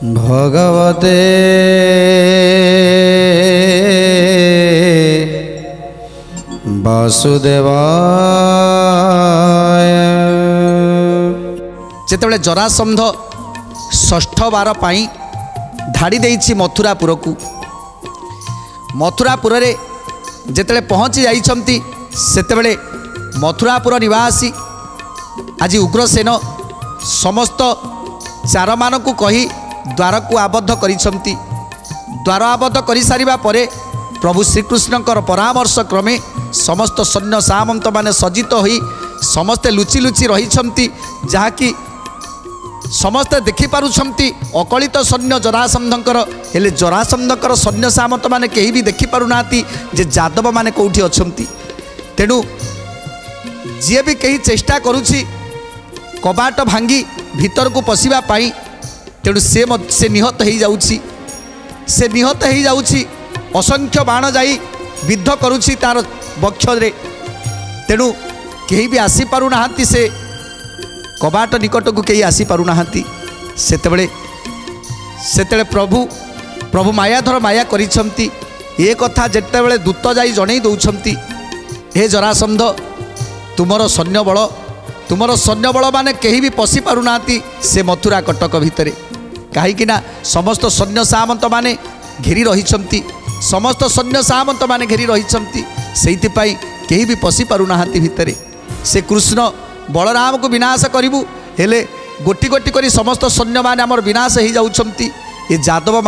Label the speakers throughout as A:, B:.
A: भगवते वासुदेवाय।
B: जेतेबेले जरासंध षष्ठ बार पाई धाड़ी देइछि मथुरापुर को, मथुरापुर रे जेतेबेले पहुँची जाइछंती सेतेबेले मथुरापुर निवासी आज उग्रसेन समस्त चार मानकु कही द्वार को आबद्ध करिछंती। द्वार आबद्ध करि सारिबा परे प्रभु श्रीकृष्णकर परामर्श क्रमे समस्त सैन्य सामंत माने सज्जित होई समस्ते लुचि लुचि रहिछंती, जहाँकि समस्ते देखि पारुछंती अकलित सैन्य जरासंधकर। हेले जरासंधकर सैन्य सामंत माने केही भी देखि पारुनाती जे यादव माने कोठी अछंती। तेणु जी भी कहीं चेष्टा करुछि कबाट भांगी भीतर को पशिबा पाई, तेणु से निहत हो जाउछि, से निहत हो जाउछि। असंख्य बाण जाई विद्ध करुछि तार वक्ष रे। तेणु केही भी आसी पारु नाहांती, से कबाट निकट को केही आसी पारु नाहांती। सेतेबेले प्रभु मायाधर माया करिछंती। ए कथा जेतेबेले दूत जाई जणै दउछंती, हे जरासंध तुमर सैन्य बल माने केही भी पशि पारु नाहांती से मथुरा कटक भितरे, कहीं समस्त सैन्य सामंत माने घेरी रहिछंती, समस्त सैन्य सामंत माने घेरी रहिछंती, सेइथिपाई केही भी पशि पारु नाहांती भितरे। से कृष्ण बलराम को विनाश करिबु, हेले गोटी गोटी करी समस्त सैन्य माने हमर विनाश हो जाउछंती। ये यादव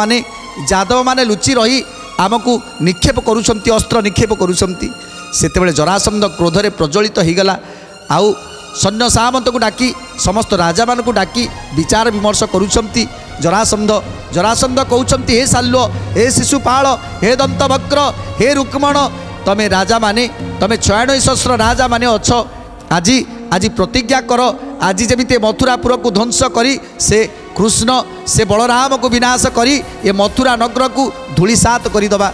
B: माने लुचि रही आमको निक्षेप करुछंती, अस्त्र निक्षेप करुछंती। सेतेबेले जरासंध क्रोधरे प्रज्वलित हो गला। आउ सैन्य सामंत को डाकी समस्त राजा मान को डाकी विचार विमर्श करुछंती। जरासंध कहउछंती, हे साल्व, हे शिशुपाल, हे दंतवक्र, हे रुक्मण, तमे राजा माने तमे 96 सहस्र राजा माने अछ। आज प्रतिज्ञा कर, आज जमिते मथुरापुर को ध्वंस करी से कृष्ण से बलराम को विनाश करी ए मथुरा नगर को धूलिसात करिदबा।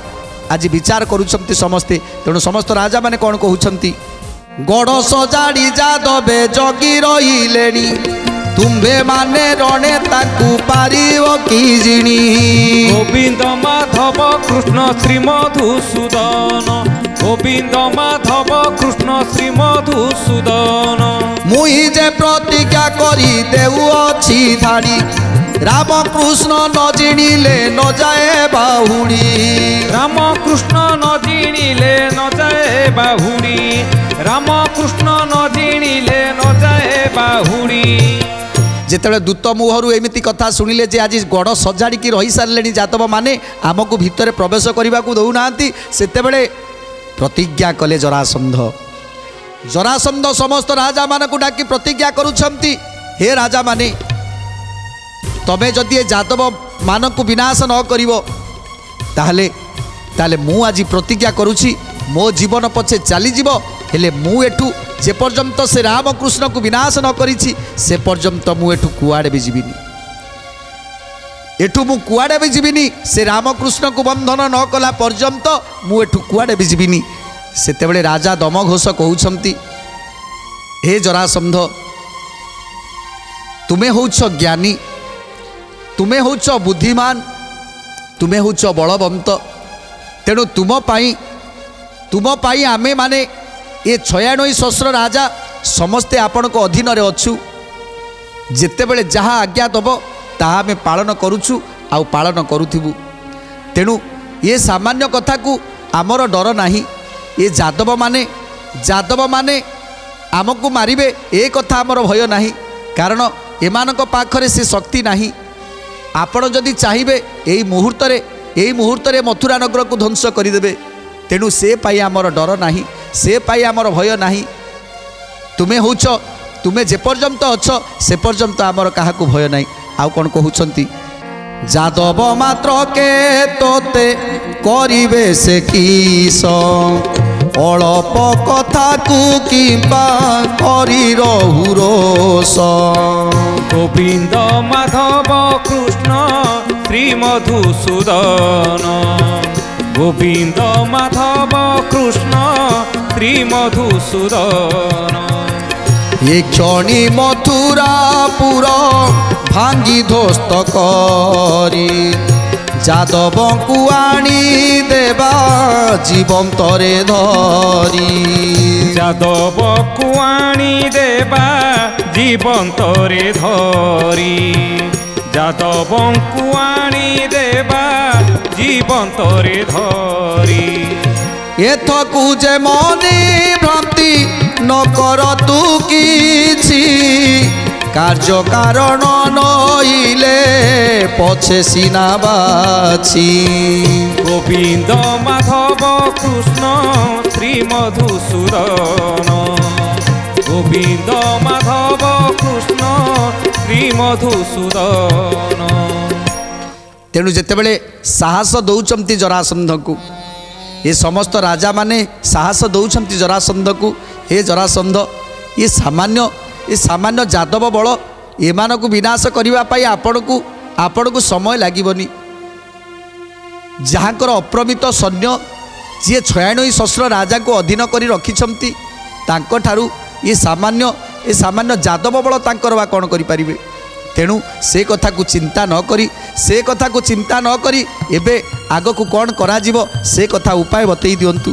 B: आज विचार करुछंती समस्ते। तेणु समस्त राजा माने कौन कहउछंती, गड़ सजाड़ी जादवे जगी रहिलेनी, तुम्भे माने रणे ताकू पारिव की जिणी।
C: गोविंद माधव कृष्ण श्री मधुसूदन, गोविंद माधव कृष्ण श्री मधुसूदन।
B: मुई जे प्रतिज्ञा करी देउ अछि धाड़ी, राम कृष्ण न जिणिले न जाए बाहुड़ी।
C: राम कृष्ण न जिणिले न जाए बाहुड़ी, राम कृष्ण न जिणिले न जाए बाहुड़ी।
B: जेतेबेले दूत मुहरु एमिति कथा सुनिले जे आज गड़ सजाड़ी की रही सारे यादव माने आमको भितर प्रवेश करने को दौना, सेतेबेले प्रतिज्ञा कले जरासंध समस्त राजा मान को डाकी प्रतिज्ञा करुछंती, हे राजा माने तमे जदि यादव मान को विनाश न करिवो ताहले मु आज प्रतिज्ञा करुछि मो जीवन पछे चली जीवो, हेले मु एठू जे पर्यंत से रामकृष्ण को विनाश न करिछि से पर्यंत मु एठू कुआडे भी जीविनी, एठू मु कुआडे भी जीविनी। से रामकृष्ण को बंधन न कला पर्यंत मु एठू कुआडे भी जीविनी। सेतेबेले राजा दमघोष कहउछंती, हे जरासंध तुमे होउछ ज्ञानी, तुमे होउछ बुद्धिमान, तुमे होउछ बलवंत। तेणु तुम पाई आमे माने ये 96 सहस्र राजा समस्ते आपण को अधीन रे अछु। जेतेबेले जहाँ आज्ञा दब ताहा आमे पालन करुछु आउ पालन करुथिबु। तेणु ये सामान्य कथा को आमर डर नाही। ये यादव माने आमको मारिबे ए कथा आमर भय नाही, कारण एमानक पाखरे से शक्ति नाही। आपण जदि चाहिबे एई मुहूर्तरे मथुरा नगर को ध्वंस करिदेबे। तेणु से पाई आमर डर नाही, से पाई आमर भय नाही। तुमे जे पर्यंत अछ से पर्यंत आमर काहाकू भय नाही। आउ कोन कहउछंती, यादव मात्र के तोते करिवे से किस, अल्प कथा को किंबा करी रहु रोष।
C: गोविंद माधव कृष्ण श्री मधुसूदन, गोविंद माधव कृष्ण श्री मधुसूदन।
B: ଏ କ୍ଷଣି ମଥୁରାପୁର ଭାଙ୍ଗି ଧ୍ୱସ୍ତ କରି ଯାଦବଙ୍କୁ ଆଣି ଦେବା ଜୀବନ୍ତରେ ଧରି
C: ଯାଦବକୁ ଆଣି ଦେବା ଜୀବନ୍ତରେ ଧରି ଯାଦବଙ୍କୁ ଆଣି ଦେବା ଜୀବନ୍ତରେ ଧରି
B: ଏଥକୁ ଯେ ମନି ଭ୍ରାନ୍ତି ନ କର ତୁ କିଛି କାର୍ଯ୍ୟ କାରଣ ନଇଲେ ପଛେ ସିନା ବାଛି
C: ଗୋବିନ୍ଦ ମାଧବ କୃଷ୍ଣ ଶ୍ରୀ ମଧୁସୂଦନ ଗୋବିନ୍ଦ ମାଧବ କୃଷ୍ଣ ଶ୍ରୀ ମଧୁସୂଦନ।
B: ତେଣୁ ଯେତେବେଳେ ସାହସ ଦଉଛନ୍ତି ଜରାସନ୍ଧକୁ ଏ ସମସ୍ତ ରାଜା ମାନେ ସାହସ ଦଉଛନ୍ତି ଜରାସନ୍ଧକୁ ହେ ଜରାସନ୍ଧ ଏ ସାମାନ୍ୟ ଯାଦବ ବଳ ଏମାନଙ୍କୁ ବିନାଶ କରିବା ପାଇଁ ଆପଣଙ୍କୁ ସମୟ ଲାଗିବନି। ଯାହାଙ୍କର ଅପ୍ରମିତ ସୈନ୍ୟ ଯିଏ 96 ସହସ୍ର ରାଜାଙ୍କୁ ଅଧୀନ କରି ରଖିଛନ୍ତି ତାଙ୍କଠାରୁ ଏ ସାମାନ୍ୟ ଯାଦବ ବଳ ତାଙ୍କର ବା କ'ଣ କରିପାରିବେ। ତେଣୁ ସେ କଥାକୁ ଚିନ୍ତା ନ କରି ଏବେ ଆଗକୁ କ'ଣ କରାଯିବ ସେ କଥା ଉପାୟ ବତେଇ ଦିଅନ୍ତୁ।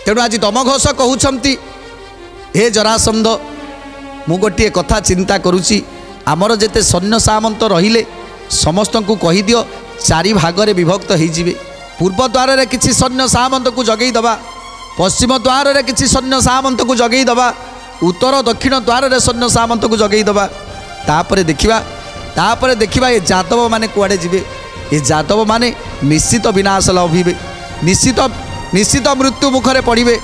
B: ତେଣୁ ଆଜି ଦମଘୋଷ କହୁଛନ୍ତି ହେ ଜରାସନ୍ଧ ମୁଁ ଗୋଟିଏ କଥା ଚିନ୍ତା କରୁଛି ଆମର ଯେତେ ସୈନ୍ୟ ସାମନ୍ତ ରହିଲେ ସମସ୍ତଙ୍କୁ କହିଦିଅ 4 ଭାଗରେ ବିଭକ୍ତ ହେଇଯିବେ। ପୂର୍ବ ଦ୍ୱାରରେ କିଛି ସୈନ୍ୟ ସାମନ୍ତକୁ ଜଗେଇ ଦେବା, ପଶ୍ଚିମ ଦ୍ୱାରରେ କିଛି ସୈନ୍ୟ ସାମନ୍ତକୁ ଜଗେଇ ଦେବା, ଉତ୍ତର ଦକ୍ଷିଣ ଦ୍ୱାରରେ ସୈନ୍ୟ ସାମନ୍ତକୁ ଜଗେଇ ଦେବା। ତାପରେ ଦେଖିବା ଏ ଯାଦବ ମାନେ କୁଆଡ଼େ ଯିବେ। ଏ ଯାଦବ ମାନେ ନିଶ୍ଚିତ ବିନାଶ ଲଭିବେ, ନିଶ୍ଚିତ ମୃତ୍ୟୁ ମୁଖରେ ପଡ଼ିବେ।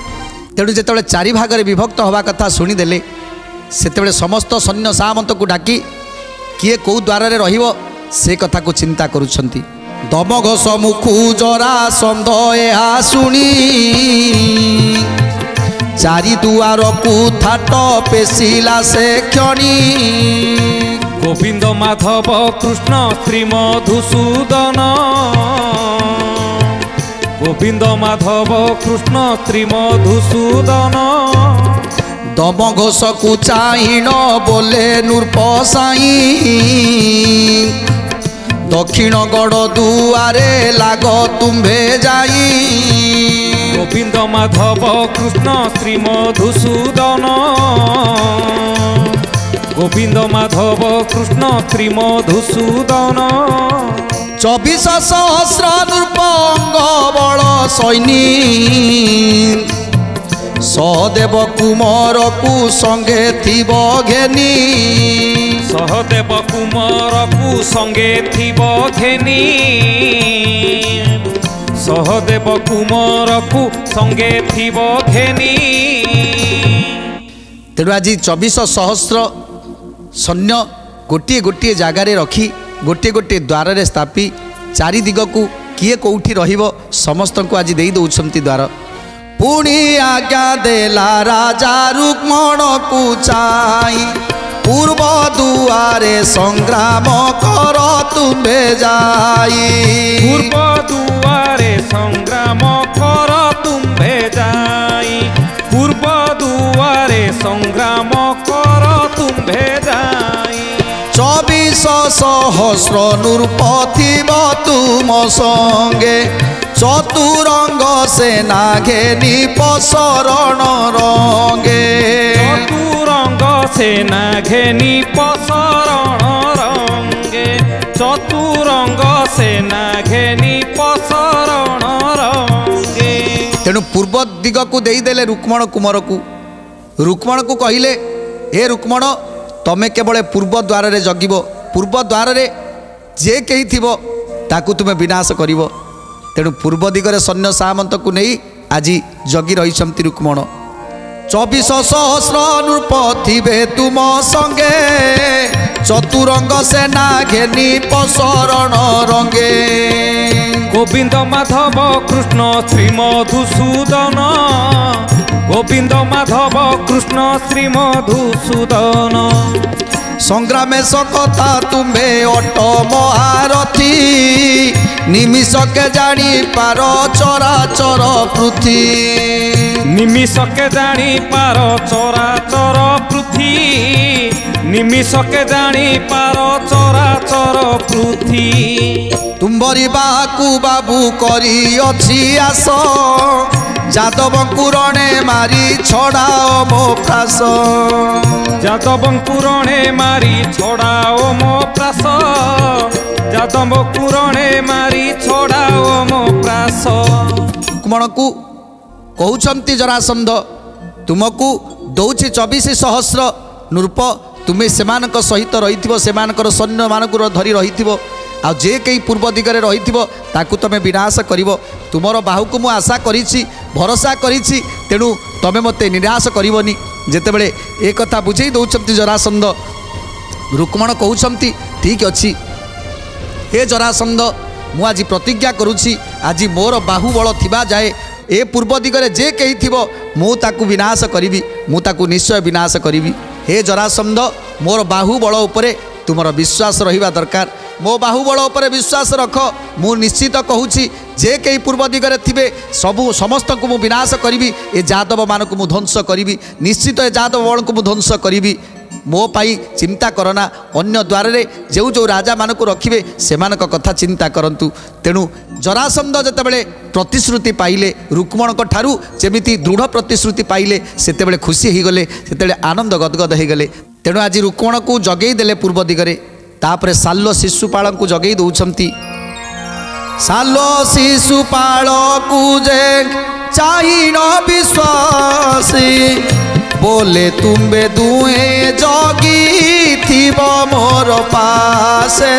B: ତେଣୁ ଯେତେବେଳେ 4 ଭାଗରେ ବିଭକ୍ତ ହେବା କଥା ଶୁଣିଦେଲେ ସେତେବେଳେ ସମସ୍ତ ସୈନ୍ୟ ସାମନ୍ତକୁ ଡାକି କିଏ କେଉଁ ଦ୍ୱାରରେ ରହିବ ସେ କଥାକୁ ଚିନ୍ତା କରୁଛନ୍ତି। ଦମଘୋଷ ମୁଖୁ ଜରାସନ୍ଧ ଏହା ଶୁଣି 4 ଦୁଆରକୁ ଥାଟ ପେଶିଲା ସେ କ୍ଷଣି
C: ଗୋବିନ୍ଦ ମାଧବ କୃଷ୍ଣ ଶ୍ରୀ ମଧୁସୂଦନ ଗୋବିନ୍ଦ ମାଧବ କୃଷ୍ଣ ଶ୍ରୀ ମଧୁସୂଦନ
B: ଦମଘୋଷକୁ ଚାହିଁନ ବୋଲେ ନୃପ ସାଇଁ ଦକ୍ଷିଣ ଗଡ଼ ଦୁଆରେ ଲାଗ ତୁମ୍ଭେ ଯାଇ
C: ଗୋବିନ୍ଦ ମାଧବ କୃଷ୍ଣ ଶ୍ରୀ ମଧୁସୂଦନ ଗୋବିନ୍ଦ ମାଧବ କୃଷ୍ଣ ଶ୍ରୀ ମଧୁସୂଦନ
B: 24 ସହସ୍ର ନୃପଙ୍ଗ ବଳ ସୈନୀ ସହଦେବ କୁମରକୁ ସଙ୍ଗେ ଥିବ ଘେନି
C: ସହଦେବ କୁମରକୁ ସଙ୍ଗେ ଥିବ ଘେନି ସହଦେବ କୁମରକୁ ସଙ୍ଗେ ଥିବ ଘେନି।
B: ତେଣୁ ଆଜି 24 ସହସ୍ର ସୈନ୍ୟ ଗୋଟିଏ ଜାଗାରେ ରଖି ଗୋଟିଏ ଦ୍ୱାରରେ ସ୍ଥାପି 4 ଦିଗକୁ କିଏ କେଉଁଠି ରହିବ ସମସ୍ତଙ୍କୁ ଆଜି ଦେଇ ଦେଉଛନ୍ତି ଦ୍ୱାର। ପୁଣି ଆଜ୍ଞା ଦେଲା ରାଜା ରୁକ୍ମଣକୁ ଚାହିଁ ପୂର୍ବ ଦୁଆରେ ସଂଗ୍ରାମ କର ତୁମ୍ଭେ ଯାଇ
C: ପୂର୍ବ ଦୁଆରେ ସଂଗ୍ରାମ କର ତୁମ୍ଭେ ଯାଇ ପୂର୍ବ ଦୁଆରେ ସଂଗ୍ରାମ କର ତୁମ୍ଭେ ଯାଇ
B: 24 ସହସ୍ର ନୃପ ଥିବ ତୁମ ସଙ୍ଗେ ଚତୁରଙ୍ଗ ସେନା ଘେନି ପସରଣ ରଙ୍ଗେ
C: ଚତୁରଙ୍ଗ ସେନା ଘେନି ପସରଣ ରଙ୍ଗେ ଚତୁରଙ୍ଗ ସେନା ଘେନି ପସରଣ ରଙ୍ଗେ।
B: ତେଣୁ ପୂର୍ବ ଦିଗକୁ ଦେଇଦେଲେ ରୁକ୍ମଣ କୁମରକୁ। ରୁକ୍ମଣକୁ କହିଲେ ହେ ରୁକ୍ମଣ ତମେ କେବଳ ପୂର୍ବ ଦ୍ୱାରରେ ଜଗିବ, ପୂର୍ବ ଦ୍ୱାରରେ ଯେ କେହି ଥିବ ତାକୁ ତୁମେ ବିନାଶ କରିବ। ତେଣୁ ପୂର୍ବ ଦିଗରେ ସୈନ୍ୟ ସାମନ୍ତକୁ ନେଇ ଆଜି ଜଗି ରହିଛନ୍ତି ରୁକ୍ମଣ। 24 ସହସ୍ର ନୃପ ଥିବେ ତୁମ ସଙ୍ଗେ ଚତୁରଙ୍ଗ ସେନା ଘେନି ପସରଣ ରଙ୍ଗେ
C: ଗୋବିନ୍ଦ ମାଧବ କୃଷ୍ଣ ଶ୍ରୀ ମଧୁସୂଦନ ଗୋବିନ୍ଦ ମାଧବ କୃଷ୍ଣ ଶ୍ରୀ ମଧୁସୂଦନ
B: ସଂଗ୍ରାମେଶ କଥା ତୁମ୍ଭେ ଅଟ ମହାରଥୀ ନିମିଷକେ ଜାଣିପାର ଚରାଚର ପୃଥି
C: ନିମିଷକେ ଜାଣିପାର ଚରାଚର ପୃଥି ପୃଥି ନିମିଷକେ ଜାଣି ପାର ଚରାଚର ପୃଥି
B: ତୁମ୍ଭରି ବାକୁ ବାବୁ କରି ଅଛି ଆସ ଯାଦବଙ୍କୁ ରଣେ ମାରି ଛଡ଼ାଅ ମୋ ପ୍ରାସ
C: ଯାଦବଙ୍କୁ ରଣେ ମାରି ଛଡ଼ାଅ ମୋ ପ୍ରାସ ଯାଦବଙ୍କୁ ରଣେ ମାରି ଛଡ଼ାଅ ମୋ ପ୍ରାସ
B: ରୁକ୍ମଣକୁ କହୁଛନ୍ତି ଜରାସନ୍ଧ ତୁମକୁ ଦଉଛି 24,000 ନୃପ ତୁମେ ସେମାନଙ୍କ ସହିତ ରହିଥିବ ସେମାନଙ୍କର ସୈନ୍ୟମାନଙ୍କୁ ଧରି ରହିଥିବ ଆଉ ଯେ କେହି ପୂର୍ବ ଦିଗରେ ରହିଥିବ ତାକୁ ତମେ ବିନାଶ କରିବ ତୁମର ବାହୁକୁ ମୁଁ ଆଶା କରିଛି ଭରସା କରିଛି ତେଣୁ ତମେ ମୋତେ ନିରାଶ କରିବନି ଯେତେବେଳେ ଏ କଥା ବୁଝେଇ ଦେଉଛନ୍ତି ଜରାସନ୍ଧ ରୁକ୍ମଣ କହୁଛନ୍ତି ଠିକ୍ ଅଛି ହେ ଜରାସନ୍ଧ ମୁଁ ଆଜି ପ୍ରତିଜ୍ଞା କରୁଛି ଆଜି ମୋର ବାହୁବଳ ଥିବା ଯାଏ ଏ ପୂର୍ବ ଦିଗରେ ଯେ କେହି ଥିବ ମୁଁ ତାକୁ ବିନାଶ କରିବି ମୁଁ ତାକୁ ନିଶ୍ଚୟ ବିନାଶ କରିବି ହେ ଜରାସନ୍ଧ ମୋର ବାହୁବଳ ଉପରେ ତୁମର ବିଶ୍ୱାସ ରହିବା ଦରକାର ମୋ ବାହୁବଳ ଉପରେ ବିଶ୍ୱାସ ରଖ ମୁଁ ନିଶ୍ଚିତ କହୁଛି ଯେ କେହି ପୂର୍ବ ଦିଗରେ ଥିବେ ସମସ୍ତଙ୍କୁ ମୁଁ ବିନାଶ କରିବି ଏ ଯାଦବମାନଙ୍କୁ ମୁଁ ଧ୍ୱଂସ କରିବି ନିଶ୍ଚିତ ଏ ଯାଦବମାନଙ୍କୁ ମୁଁ ଧ୍ୱଂସ କରିବି ମୋ ପାଇଁ ଚିନ୍ତା କରନା ଅନ୍ୟ ଦ୍ୱାରରେ ଯେଉଁ ଯେଉଁ ରାଜାମାନଙ୍କୁ ରଖିବେ ସେମାନଙ୍କ କଥା ଚିନ୍ତା କରନ୍ତୁ ତେଣୁ ଜରାସନ୍ଧ ଯେତେବେଳେ ପ୍ରତିଶ୍ରୁତି ପାଇଲେ ରୁକ୍ମଣଙ୍କ ଠାରୁ ଯେମିତି ଦୃଢ଼ ପ୍ରତିଶ୍ରୁତି ପାଇଲେ ସେତେବେଳେ ଖୁସି ହୋଇଗଲେ ସେତେବେଳେ ଆନନ୍ଦ ଗଦଗଦ ହୋଇଗଲେ ତେଣୁ ଆଜି ରୁକ୍ମଣକୁ ଜଗେଇ ଦେଲେ ପୂର୍ବ ଦିଗରେ ତାପରେ ସାଲ୍ୱ ଶିଶୁପାଳଙ୍କୁ ଜଗେଇ ଦେଉଛନ୍ତି ସାଲ୍ୱ ଶିଶୁପାଳକୁ ଯେ ଚାହିଁନ ବିଶ୍ୱାସୀ बोले तुम्बे दुहे जगी थिब मोर पासे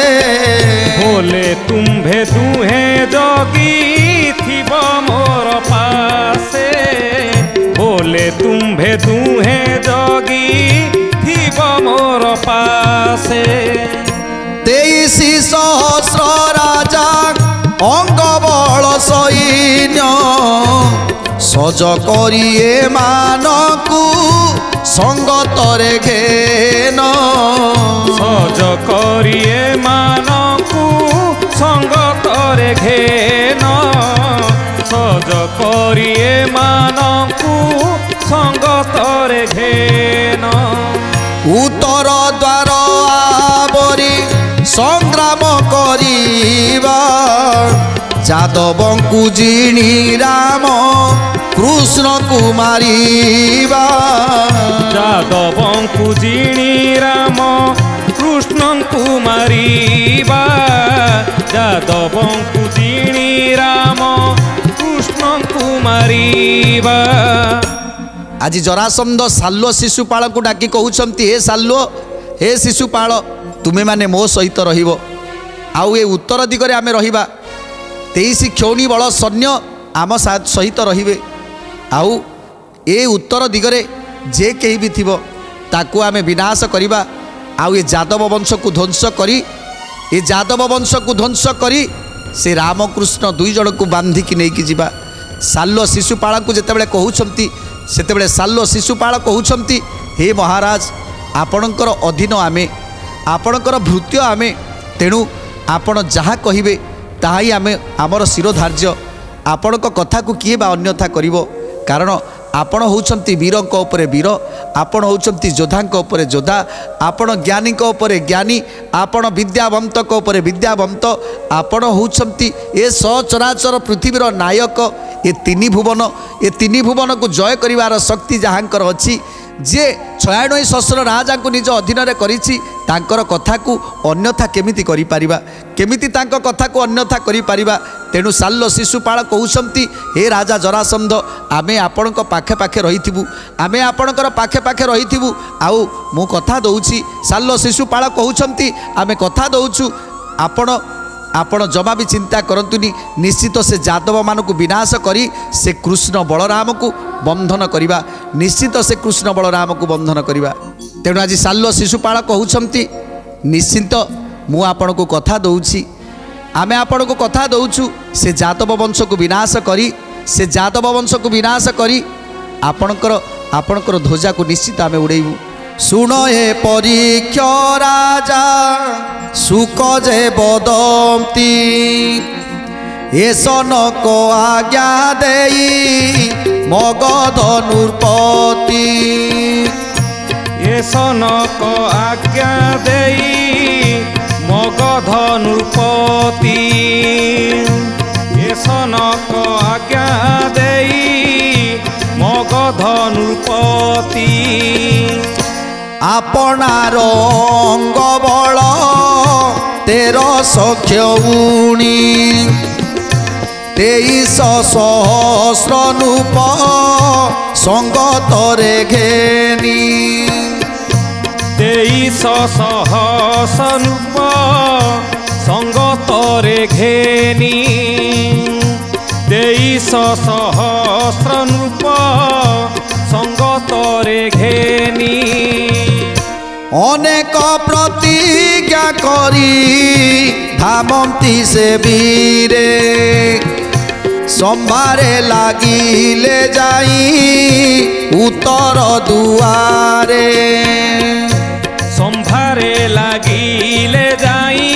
C: बोले तुम्भे दुहे जगी थिब मोर पासे बोले तुम्भे दुहे जगी थिब मोर पासे
B: 23,000 राजा अंग बल सैन्य सज करिए मानकु संगतरे घेन
C: सज करिए मानकु संगतरे घेन सज करिए मानकु संगतरे घेन
B: उत्तर द्वार आवरी संग्राम करिबा যাদবଙ୍କୁ ଜିଣି ରାମ କୃଷ୍ଣକୁ ମାରିବା
C: ଯାଦବଙ୍କୁ ଜିଣି ରାମ କୃଷ୍ଣଙ୍କୁ ମାରିବା ଯାଦବଙ୍କୁ ଜିଣି ରାମ କୃଷ୍ଣଙ୍କୁ ମାରିବା
B: ଆଜି ଜରାସନ୍ଧ ସାଲ୍ୱ ଶିଶୁପାଳଙ୍କୁ ଡାକି କହୁଛନ୍ତି ହେ ସାଲ୍ୱ ହେ ଶିଶୁପାଳ ତୁମେମାନେ ମୋ ସହିତ ରହିବ ଆଉ ଏ ଉତ୍ତର ଦିଗରେ ଆମେ ରହିବା 23 କ୍ଷୌଣୀ ବଳ ସୈନ୍ୟ ଆମ ସହିତ ରହିବେ ଆଉ ଏ ଉତ୍ତର ଦିଗରେ ଯେ କେହି ବି ଥିବ ତାକୁ ଆମେ ବିନାଶ କରିବା ଆଉ ଏ ଯାଦବ ବଂଶକୁ ଧ୍ୱଂସ କରି ଏ ଯାଦବ ବଂଶକୁ ଧ୍ୱଂସ କରି ସେ ରାମକୃଷ୍ଣ ଦୁଇ ଜଣକୁ ବାନ୍ଧିକି ନେଇକି ଯିବା ସାଲ୍ୱ ଶିଶୁପାଳଙ୍କୁ ଯେତେବେଳେ କହୁଛନ୍ତି ସେତେବେଳେ ସାଲ୍ୱ ଶିଶୁପାଳ କହୁଛନ୍ତି ହେ ମହାରାଜ ଆପଣଙ୍କର ଅଧୀନ ଆମେ ଆପଣଙ୍କର ଭୃତ୍ୟ ଆମେ ତେଣୁ ଆପଣ ଯାହା କହିବେ ତାହା ହିଁ ଆମେ ଆମର ଶିରୋଧାର୍ଯ୍ୟ ଆପଣଙ୍କ କଥାକୁ କିଏ ବା ଅନ୍ୟଥା କରିବ କାରଣ ଆପଣ ହେଉଛନ୍ତି ବୀରଙ୍କ ଉପରେ ବୀର ଆପଣ ହେଉଛନ୍ତି ଯୋଦ୍ଧାଙ୍କ ଉପରେ ଯୋଦ୍ଧା ଆପଣ ଜ୍ଞାନୀଙ୍କ ଉପରେ ଜ୍ଞାନୀ ଆପଣ ବିଦ୍ୟାବନ୍ତଙ୍କ ଉପରେ ବିଦ୍ୟାବନ୍ତ ଆପଣ ହେଉଛନ୍ତି ଏ ସଚରାଚର ପୃଥିବୀର ନାୟକ ଏ ତିନି ଭୁବନକୁ ଜୟ କରିବାର ଶକ୍ତି ଯାହାଙ୍କର ଅଛି ଯେ 96,000 ରାଜାଙ୍କୁ ନିଜ ଅଧୀନରେ କରିଛି ତାଙ୍କର କଥାକୁ ଅନ୍ୟଥା କେମିତି କରିପାରିବା କେମିତି ତାଙ୍କ କଥାକୁ ଅନ୍ୟଥା କରିପାରିବା ତେଣୁ ସାଲ୍ୱ ଶିଶୁପାଳ କହୁଛନ୍ତି ହେ ରାଜା ଜରାସନ୍ଧ ଆମେ ଆପଣଙ୍କ ପାଖେ ପାଖେ ରହିଥିବୁ ଆମେ ଆପଣଙ୍କର ପାଖେ ପାଖେ ରହିଥିବୁ ଆଉ ମୁଁ କଥା ଦେଉଛି ସାଲ୍ୱ ଶିଶୁପାଳ କହୁଛନ୍ତି ଆମେ କଥା ଦେଉଛୁ ଆପଣ ଜମା ବି ଚିନ୍ତା କରନ୍ତୁନି ନିଶ୍ଚିତ ସେ ଯାଦବମାନଙ୍କୁ ବିନାଶ କରି ସେ କୃଷ୍ଣ ବଳରାମକୁ ବନ୍ଧନ କରିବା ନିଶ୍ଚିତ ସେ କୃଷ୍ଣ ବଳରାମକୁ ବନ୍ଧନ କରିବା ତେଣୁ ଆଜି ସାଲ୍ୱ ଶିଶୁପାଳ କହୁଛନ୍ତି ନିଶ୍ଚିତ ମୁଁ ଆପଣଙ୍କୁ କଥା ଦେଉଛି ଆମେ ଆପଣଙ୍କୁ କଥା ଦେଉଛୁ ସେ ଯାଦବ ବଂଶକୁ ବିନାଶ କରି ଆପଣଙ୍କର ଧ୍ୱଜାକୁ ନିଶ୍ଚିତ ଆମେ ଉଡ଼େଇବୁ ଶୁଣ ଏ ପରୀକ୍ଷ ରାଜା ସୁକ ଯେ ବଦନ୍ତି ଏ ସନକ ଆଜ୍ଞା ଦେଇ ମଗଧ ନୃପତି
C: ଏ ସନକ ଆଜ୍ଞା ଦେଇ ମଗଧ ନୃପତି ଏ ସନକ ଆଜ୍ଞା ଦେଇ ମଗଧ ନୃପତି
B: ଆପଣାର ଅଙ୍ଗ ବଳ 1300 କ୍ଷଉଣୀ 2300 ସହସ୍ର ନୃପ ସଙ୍ଗତରେ ଘେନି
C: 2300 ସହସ୍ର ନୃପ ସଙ୍ଗତରେ ଘେନି 2300 ସହସ୍ର ନୃପ ସଙ୍ଗତରେ ଘେନି
B: ଅନେକ ପ୍ରତିଜ୍ଞା କରି ଧାମନ୍ତି ସେ ବୀରେ ସମ୍ଭାରେ ଲାଗିଲେ ଯାଇ ଉତ୍ତର ଦୁଆରେ
C: ସମ୍ଭାରେ ଲାଗିଲେ ଯାଇ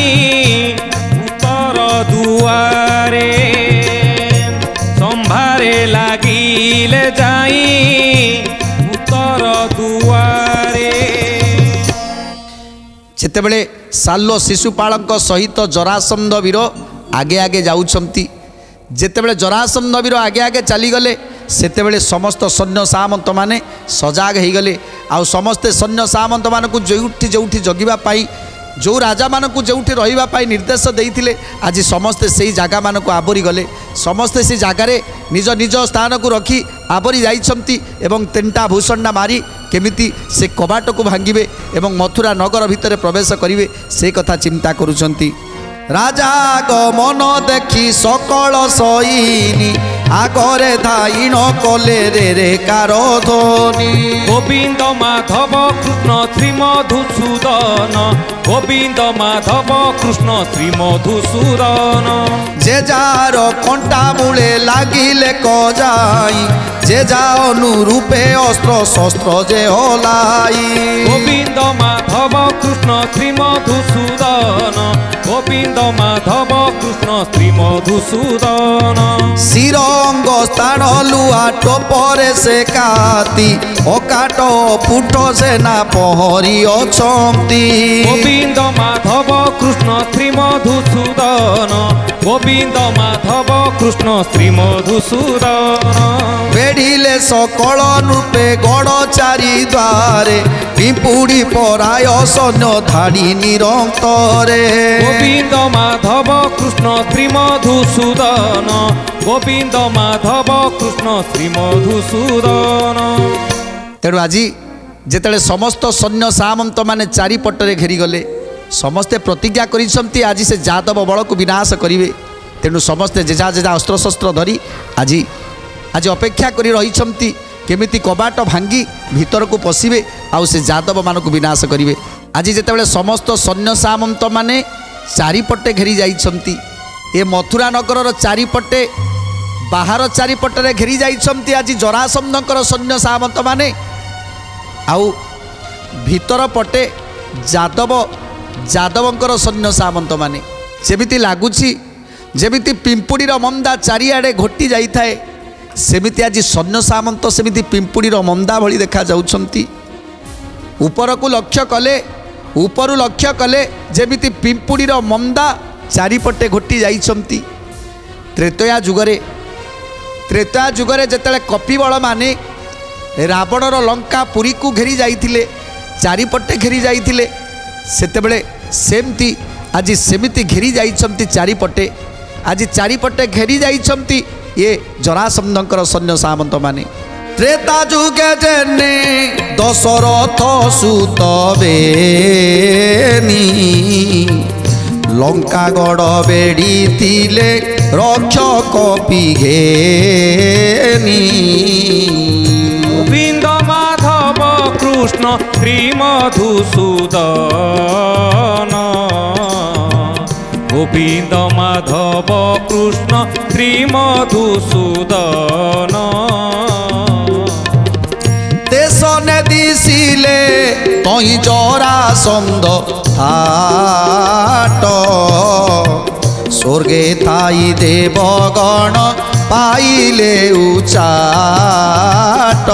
C: ଉତ୍ତର ଦୁଆରେ ସମ୍ଭାରେ ଲାଗିଲେ ଯାଇ ଉତ୍ତର ଦୁଆରେ
B: ଯେତେବେଳେ ସାଲ୍ୱ ଶିଶୁପାଳଙ୍କ ସହିତ ଜରାସନ୍ଧ ବୀର ଆଗେ ଆଗେ ଯାଉଛନ୍ତି ଯେତେବେଳେ ଜରାସନ୍ଧ ବୀର ଆଗେ ଆଗେ ଚାଲିଗଲେ ସେତେବେଳେ ସମସ୍ତ ସୈନ୍ୟ ସାମନ୍ତ ମାନେ ସଜାଗ ହୋଇଗଲେ ଆଉ ସମସ୍ତେ ସୈନ୍ୟ ସାମନ୍ତ ମାନଙ୍କୁ ଯେଉଁଠି ଯେଉଁଠି ଜଗିବା ପାଇଁ ଯେଉଁ ରାଜାମାନଙ୍କୁ ଯେଉଁଠି ରହିବା ପାଇଁ ନିର୍ଦ୍ଦେଶ ଦେଇଥିଲେ ଆଜି ସମସ୍ତେ ସେହି ଜାଗାମାନଙ୍କୁ ଆବରି ଗଲେ ସମସ୍ତେ ସେ ଜାଗାରେ ନିଜ ନିଜ ସ୍ଥାନକୁ ରଖି ଆବରି ଯାଇଛନ୍ତି ଏବଂ ତିନିଟା ଭୂଷଣ୍ଡା ମାରି କେମିତି ସେ କବାଟକୁ ଭାଙ୍ଗିବେ ଏବଂ ମଥୁରା ନଗର ଭିତରେ ପ୍ରବେଶ କରିବେ ସେ କଥା ଚିନ୍ତା କରୁଛନ୍ତି ରାଜା ଗମନ ଦେଖି ସକଳ ସଇନି ଆଗରେ ଧାଇଣ କଲେ ରେ କାର ଧ୍ୱନି
C: ଗୋବିନ୍ଦ ମାଧବ କୃଷ୍ଣ ଶ୍ରୀମଧୁସୂଦନ ଗୋବିନ୍ଦ ମାଧବ କୃଷ୍ଣ ଶ୍ରୀମଧୁସୂଦନ
B: ଯେ ଯାର କଣ୍ଟା ମୂଳେ ଲାଗିଲେ କଯାଇ ଯେ ଯା ଅନୁରୂପେ ଅସ୍ତ୍ର ଶସ୍ତ୍ର ଯେ ହলাই
C: ଗୋବିନ୍ଦ ମାଧବ କୃଷ୍ଣ ଶ୍ରୀମଧୁସୂଦନ ଗୋବିନ୍ଦ ମାଧବ କୃଷ୍ଣ ଶ୍ରୀମଧୁସୂଦନ
B: ଶିରଙ୍ଗ ସ୍ଥାନ ଲୁହା ଟୋପରେ ସେ କାତି ଅକାଟ ପୁଟ ସେନା ପହରି ଅଛନ୍ତି
C: ଗୋବିନ୍ଦ ମାଧବ କୃଷ୍ଣ ଶ୍ରୀମଧୁସୂଦନ ଗୋବିନ୍ଦ ମାଧବ କୃଷ୍ଣ ଶ୍ରୀମଧୁସୂଦନ
B: ବେଢ଼ିଲେ ସକଳ ନୃପେ ଗଡ଼ ଚାରି ଦ୍ୱାରେ ପିମ୍ପୁଡ଼ି ପରାୟ ସୈନ୍ୟ ଧାଡ଼ି ନିରନ୍ତରେ
C: ଗୋବିନ୍ଦ ମାଧବ କୃଷ୍ଣ ଶ୍ରୀମଧୁସୂଦନ ଗୋବିନ୍ଦ ମାଧବ କୃଷ୍ଣ ଶ୍ରୀମଧୁସୂଦନ
B: ତେଣୁ ଆଜି ଯେତେବେଳେ ସମସ୍ତ ସୈନ୍ୟ ସାମନ୍ତ ମାନେ ଚାରିପଟରେ ଘେରିଗଲେ ସମସ୍ତେ ପ୍ରତିଜ୍ଞା କରିଛନ୍ତି ଆଜି ସେ ଯାଦବ ବଳକୁ ବିନାଶ କରିବେ ତେଣୁ ସମସ୍ତେ ଯେଝା ଯେଝା ଅସ୍ତ୍ରଶସ୍ତ୍ର ଧରି ଆଜି ଆଜି ଅପେକ୍ଷା କରି ରହିଛନ୍ତି କେମିତି କବାଟ ଭାଙ୍ଗି ଭିତରକୁ ପଶିବେ ଆଉ ସେ ଯାଦବମାନଙ୍କୁ ବିନାଶ କରିବେ ଆଜି ଯେତେବେଳେ ସମସ୍ତ ସୈନ୍ୟ ସାମନ୍ତ ମାନେ ଚାରିପଟେ ଘେରି ଯାଇଛନ୍ତି ଏ ମଥୁରା ନଗରର ଚାରିପଟେ ବାହାର ଚାରିପଟରେ ଘେରି ଯାଇଛନ୍ତି ଆଜି ଜରାସନ୍ଧଙ୍କର ସୈନ୍ୟ ସାମନ୍ତ ମାନେ ଆଉ ଭିତର ପଟେ ଯାଦବଙ୍କର ସୈନ୍ୟ ସାମନ୍ତ ମାନେ ଯେମିତି ଲାଗୁଛି ଯେମିତି ପିମ୍ପୁଡ଼ିର ମନ୍ଦା ଚାରିଆଡ଼େ ଘୋଟି ଯାଇଥାଏ ସେମିତି ଆଜି ସୈନ୍ୟ ସାମନ୍ତ ସେମିତି ପିମ୍ପୁଡ଼ିର ମନ୍ଦା ଭଳି ଦେଖାଯାଉଛନ୍ତି ଉପରକୁ ଲକ୍ଷ୍ୟ କଲେ ଉପରୁ ଲକ୍ଷ୍ୟ କଲେ ଯେମିତି ପିମ୍ପୁଡ଼ିର ମନ୍ଦା ଚାରିପଟେ ଘୋଟି ଯାଇଛନ୍ତି ତ୍ରେତୟା ଯୁଗରେ ଯେତେବେଳେ କପିବଳ ମାନେ ରାବଣର ଲଙ୍କା ପୁରୀକୁ ଘେରି ଯାଇଥିଲେ ଚାରିପଟେ ଘେରି ଯାଇଥିଲେ ସେତେବେଳେ ସେମିତି ଆଜି ସେମିତି ଘେରି ଯାଇଛନ୍ତି ଚାରିପଟେ ଆଜି ଚାରିପଟେ ଘେରି ଯାଇଛନ୍ତି ये जरासंधंकर सैन्य सामंत माने त्रेता जुगे जेने दशरथ सुत बेनी लंका गड़ बेड़ी तिले रक्षक पिघेनी
C: गोविंद माधव कृष्ण श्रीमधुसूदन गोविंद माधव कृष्ण श्रीमधुसूदन
B: देश ने दिशिले तई जरासंध हाट स्वर्गे थाई देवगण पाइले उचाट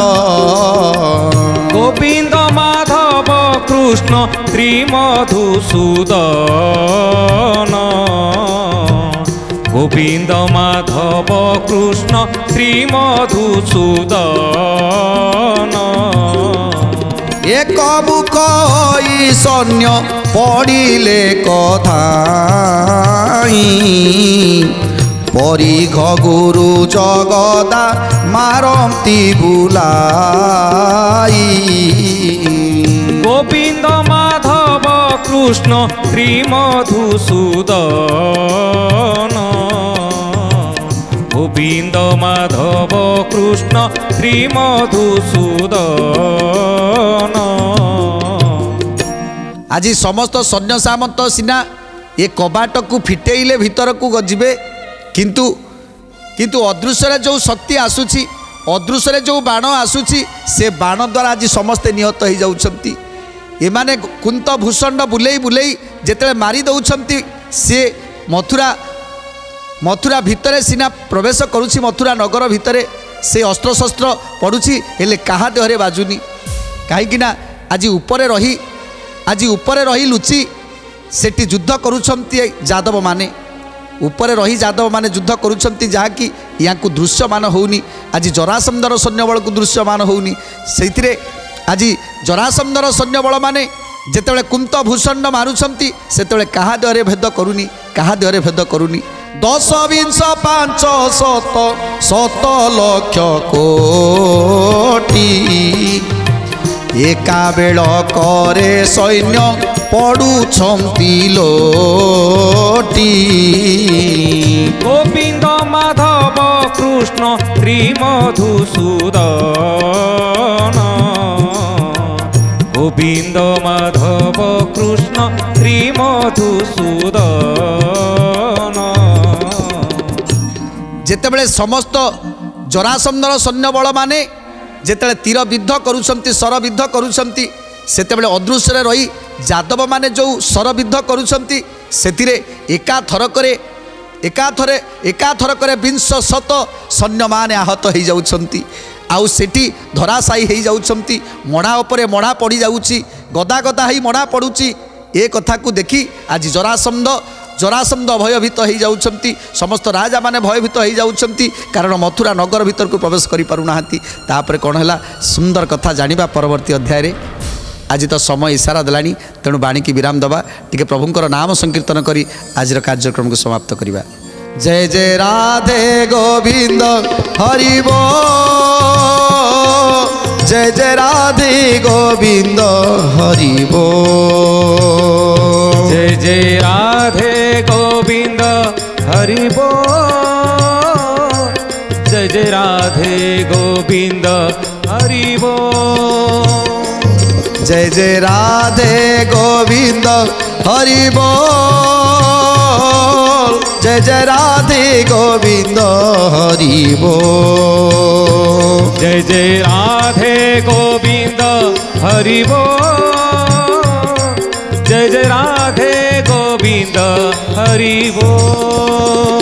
C: गोविंद माधव মাধব কৃষ্ণ শ্রীমধুসূদন গোবিন্দ মাধব কৃষ্ণ শ্রীমধুসূদন
B: এক মুখ হই সৈন্য পড়িলে কথাই পরিঘ গুরু জগদা মারন্তি বুলাই
C: গোবিন্দ মাধব কৃষ্ণ শ্রীমধুসূদন গোবিন্দ মাধব কৃষ্ণ শ্রীমধুসূদন
B: আজি সমস্ত সৈন্য সামন্ত সিনা এ কবাটকু ফিটেইলে ভিতরকু গজিবে কিন্তু কিন্তু অଦୃଶ୍ୟରେ ଯେଉଁ ଶକ୍ତି ଆସୁଛି ଅଦୃଶ୍ୟରେ ଯେଉଁ ବାଣ ଆସୁଛି ସେ ବାଣ ଦ୍ୱାରା ଆଜି ସମସ୍ତେ ନିହତ ହେଇଯାଉଛନ୍ତି। ଏମାନେ କୁନ୍ତ ଭୂଷଣ୍ଡ ବୁଲେଇ ବୁଲେଇ ଯେତେବେଳେ ମାରି ଦେଉଛନ୍ତି ସେ ମଥୁରା ଭିତରେ ସିନା ପ୍ରବେଶ କରୁଛି ମଥୁରା ନଗର ଭିତରେ ସେ ଅସ୍ତ୍ରଶସ୍ତ୍ର ପଡ଼ୁଛି ହେଲେ କାହା ଦେହରେ ବାଜୁନି କାହିଁକିନା ଆଜି ଉପରେ ରହି ଲୁଚି ସେଠି ଯୁଦ୍ଧ କରୁଛନ୍ତି ଯାଦବମାନେ ଉପରେ ରହି ଯାଦବମାନେ ଯୁଦ୍ଧ କରୁଛନ୍ତି ଯାହାକି ୟାଙ୍କୁ ଦୃଶ୍ୟମାନ ହେଉନି। ଆଜି ଜରାସନ୍ଧର ସୈନ୍ୟବଳକୁ ଦୃଶ୍ୟମାନ ହେଉନି। ସେଇଥିରେ ଆଜି ଜରାସନ୍ଧର ସୈନ୍ୟବଳମାନେ ଯେତେବେଳେ କୁନ୍ତ ଭୂଷଣ୍ଡ ମାରୁଛନ୍ତି ସେତେବେଳେ କାହା ଦେହରେ ଭେଦ କରୁନି କାହା ଦେହରେ ଭେଦ କରୁନି। 10 20 5 7 ଲକ୍ଷ କୋଟି ଏକା ବେଳ କରେ ସୈନ୍ୟ ପଡୁଛନ୍ତି ଲୋଟି
C: ଗୋବିନ୍ଦ ମାଧବ କୃଷ୍ଣ ଶ୍ରୀମଧୁସୂଦନ ଗୋବିନ୍ଦ ମାଧବ କୃଷ୍ଣ ଶ୍ରୀମଧୁସୂଦନ
B: ଯେତେବେଳେ ସମସ୍ତ ଜରାସନ୍ଧର ସୈନ୍ୟବଳ ମାନେ ଯେତେବେଳେ ତୀର ବିଦ୍ଧ କରୁଛନ୍ତି ଶର ବିଦ୍ଧ କରୁଛନ୍ତି ସେତେବେଳେ ଅଦୃଶ୍ୟରେ ରହି ଯାଦବ ମାନେ ଯେଉଁ ଶର ବିଦ୍ଧ କରୁଛନ୍ତି ସେଥିରେ ଏକାଥରକରେ 20 ଶତ ସୈନ୍ୟମାନେ ଆହତ ହେଇଯାଉଛନ୍ତି। ଆଉ ସେଠି ଧରାଶାୟୀ ହେଇଯାଉଛନ୍ତି। ମଢ଼ା ଉପରେ ମଢ଼ା ପଡ଼ିଯାଉଛି ଗଦା ଗଦା ହେଇ ମଢ଼ା ପଡ଼ୁଛି। ଏ କଥାକୁ ଦେଖି ଆଜି ଜରାସନ୍ଧ ଭୟଭୀତ ହେଇଯାଉଛନ୍ତି। ସମସ୍ତ ରାଜାମାନେ ଭୟଭୀତ ହେଇଯାଉଛନ୍ତି କାରଣ ମଥୁରା ନଗର ଭିତରକୁ ପ୍ରବେଶ କରିପାରୁନାହାନ୍ତି। ତାପରେ କ'ଣ ହେଲା ସୁନ୍ଦର କଥା ଜାଣିବା ପରବର୍ତ୍ତୀ ଅଧ୍ୟାୟରେ। ଆଜି ତ ସମୟ ଇସାରା ଦେଲାଣି ତେଣୁ ବାଣୀକି ବିରାମ ଦେବା ଟିକେ ପ୍ରଭୁଙ୍କର ନାମ ସଂକୀର୍ତ୍ତନ କରି ଆଜିର କାର୍ଯ୍ୟକ୍ରମକୁ ସମାପ୍ତ କରିବା। ଜୟ ଜୟ ରାଧେ ଗୋବିନ୍ଦ ହରି ବୋଲ ଜୟ ଜୟ ରାଧେ ଗୋବିନ୍ଦ ହରି ବୋଲ
C: जय जय राधे गोविंद हरि बोल जय जय राधे गोविंद हरि बोल
B: जय जय राधे गोविंद हरि बोल जय जय राधे गोविंद हरि बोल
C: जय जय राधे गोविंद हरि बोल जय जय राधे गोविंद हरि बोल।